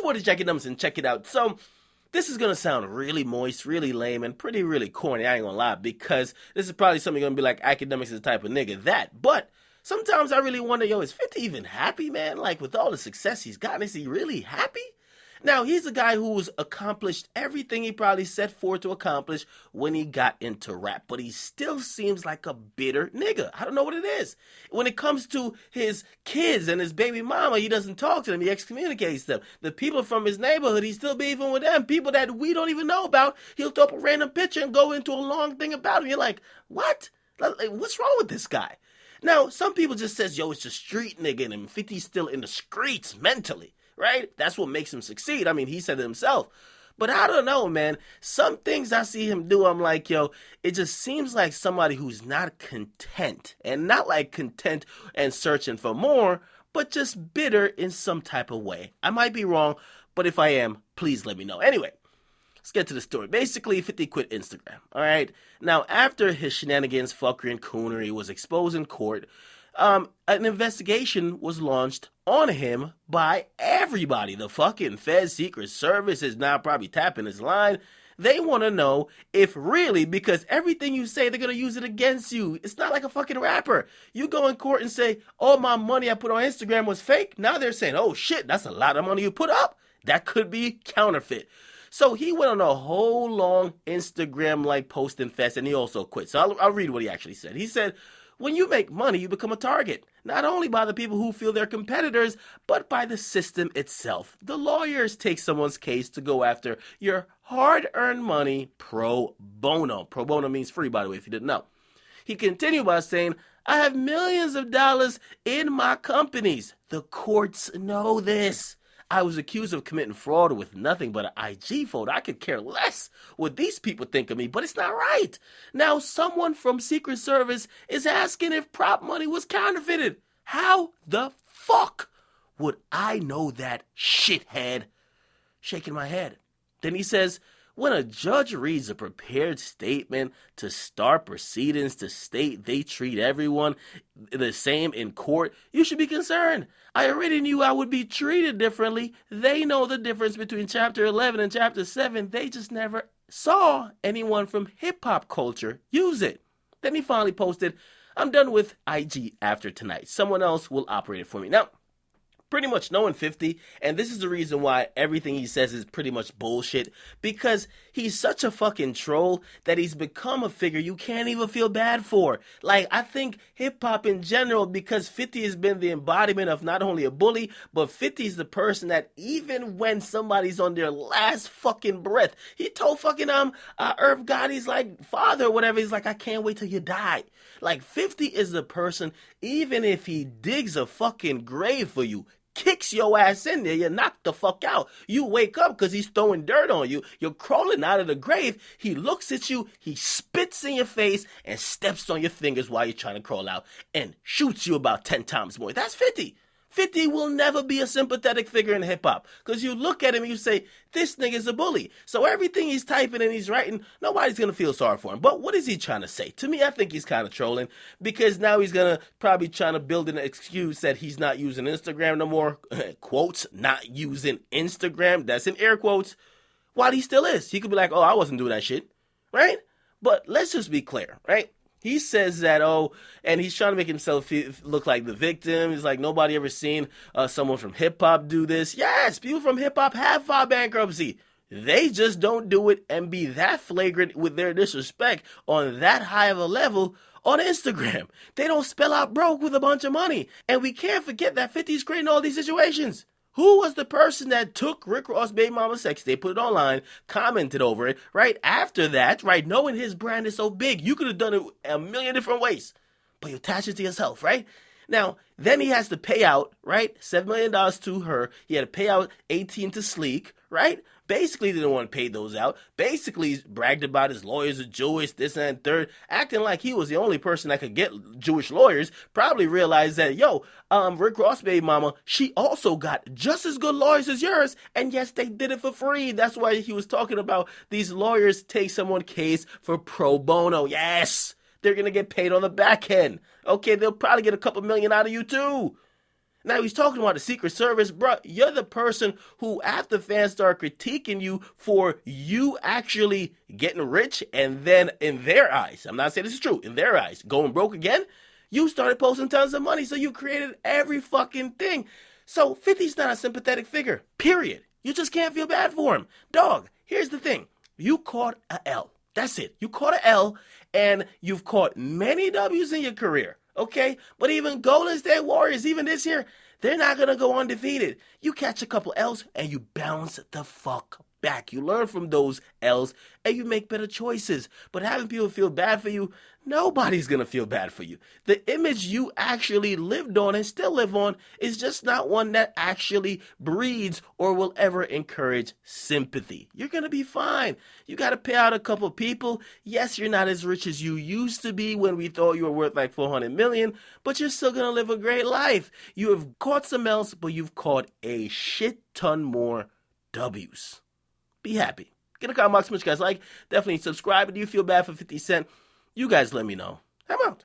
your boy, the Akademiks, and check it out. So, this is going to sound really moist, really lame, and really corny, I ain't going to lie, because this is probably something you're going to be like, Akademiks is the type of nigga that. But sometimes I really wonder, yo, is 50 even happy, man? Like, with all the success he's gotten, is he really happy? Now, he's a guy who's accomplished everything he probably set forth to accomplish when he got into rap, but he still seems like a bitter nigga. I don't know what it is. When it comes to his kids and his baby mama, he doesn't talk to them. He excommunicates them. The people from his neighborhood, he's still beefing with them. People that we don't even know about, he'll throw up a random picture and go into a long thing about him. You're like, what? Like, what's wrong with this guy? Now, some people just says, yo, it's a street nigga in him. 50's still in the streets mentally. Right? That's what makes him succeed. I mean, he said it himself. But I don't know, man. Some things I see him do, I'm like, yo, it just seems like somebody who's not content. And not like content and searching for more, but just bitter in some type of way. I might be wrong, but if I am, please let me know. Anyway, let's get to the story. Basically, 50 quit Instagram. All right? Now, after his shenanigans, fuckery, and coonery was exposed in court, an investigation was launched on him by everybody. The fucking Fed Secret Service is now probably tapping his line. They want to know if really, because everything you say, they're going to use it against you. It's not like a fucking rapper. You go in court and say, all my money I put on Instagram was fake. Now they're saying, oh shit, that's a lot of money you put up. That could be counterfeit. So he went on a whole long Instagram-like posting fest, and he also quit. So I'll read what he actually said. He said, when you make money, you become a target, not only by the people who feel they're competitors, but by the system itself. The lawyers take someone's case to go after your hard-earned money pro bono. Pro bono means free, by the way, if you didn't know. He continued by saying, I have millions of dollars in my companies. The courts know this. I was accused of committing fraud with nothing but an IG photo. I could care less what these people think of me, but it's not right. Now, someone from Secret Service is asking if prop money was counterfeited. How the fuck would I know that, shithead? Shaking my head. Then he says, when a judge reads a prepared statement to start proceedings to state they treat everyone the same in court, you should be concerned. I already knew I would be treated differently. They know the difference between Chapter 11 and Chapter 7. They just never saw anyone from hip-hop culture use it. Then he finally posted, I'm done with IG after tonight. Someone else will operate it for me. Now, pretty much knowing 50, and this is the reason why everything he says is pretty much bullshit, because he's such a fucking troll that he's become a figure you can't even feel bad for. Like, I think hip-hop in general, because 50 has been the embodiment of not only a bully, but 50 is the person that even when somebody's on their last fucking breath, he told fucking Irv Gotti's like father or whatever, he's like, I can't wait till you die. Like, 50 is the person, even if he digs a fucking grave for you, kicks your ass in there, you knock the fuck out. You wake up because he's throwing dirt on you. You're crawling out of the grave. He looks at you, he spits in your face, and steps on your fingers while you're trying to crawl out and shoots you about 10 times more. That's 50. 50 will never be a sympathetic figure in hip-hop because you look at him and you say, this nigga's a bully. So everything he's typing and he's writing, nobody's going to feel sorry for him. But what is he trying to say? To me, I think he's kind of trolling because now he's going to probably trying to build an excuse that he's not using Instagram no more. Quotes, not using Instagram. That's in air quotes. While he still is. He could be like, oh, I wasn't doing that shit. Right? But let's just be clear, right? He says that, and he's trying to make himself look like the victim. He's like, nobody ever seen someone from hip-hop do this. Yes, people from hip-hop have filed bankruptcy. They just don't do it and be that flagrant with their disrespect on that high of a level on Instagram. They don't spell out broke with a bunch of money. And we can't forget that 50's creating all these situations. Who was the person that took Rick Ross' baby mama sex tape, put it online, commented over it, right? After that, right, knowing his brand is so big, you could have done it a million different ways, but you attach it to yourself, right? Now, then he has to pay out, right, $7 million to her. He had to pay out 18 to Sleek, right? Basically didn't want to pay those out. Basically bragged about his lawyers are Jewish, this and third, acting like he was the only person that could get Jewish lawyers. Probably realized that, Rick Ross' baby mama, she also got just as good lawyers as yours. And yes, they did it for free. That's why he was talking about these lawyers take someone's case for pro bono. Yes, they're going to get paid on the back end. Okay, they'll probably get a couple million out of you too. Now he's talking about the Secret Service, bro. You're the person who, after fans start critiquing you for you actually getting rich, and then in their eyes, I'm not saying this is true, in their eyes, going broke again, you started posting tons of money, so you created every fucking thing. So 50's not a sympathetic figure, period. You just can't feel bad for him. Dog, here's the thing. You caught a L. That's it. You caught a L, and you've caught many W's in your career. Okay? But even Golden State Warriors, even this year, they're not going to go undefeated. You catch a couple L's and you bounce the fuck back. You learn from those L's and you make better choices. But having people feel bad for you, nobody's going to feel bad for you. The image you actually lived on and still live on is just not one that actually breeds or will ever encourage sympathy. You're going to be fine. You got to pay out a couple people. Yes, you're not as rich as you used to be when we thought you were worth like 400 million, but you're still going to live a great life. You have caught some L's, but you've caught a shit ton more W's. Be happy. Get a comment box, much you guys like. Definitely subscribe. And do you feel bad for 50 Cent? You guys let me know. I'm out.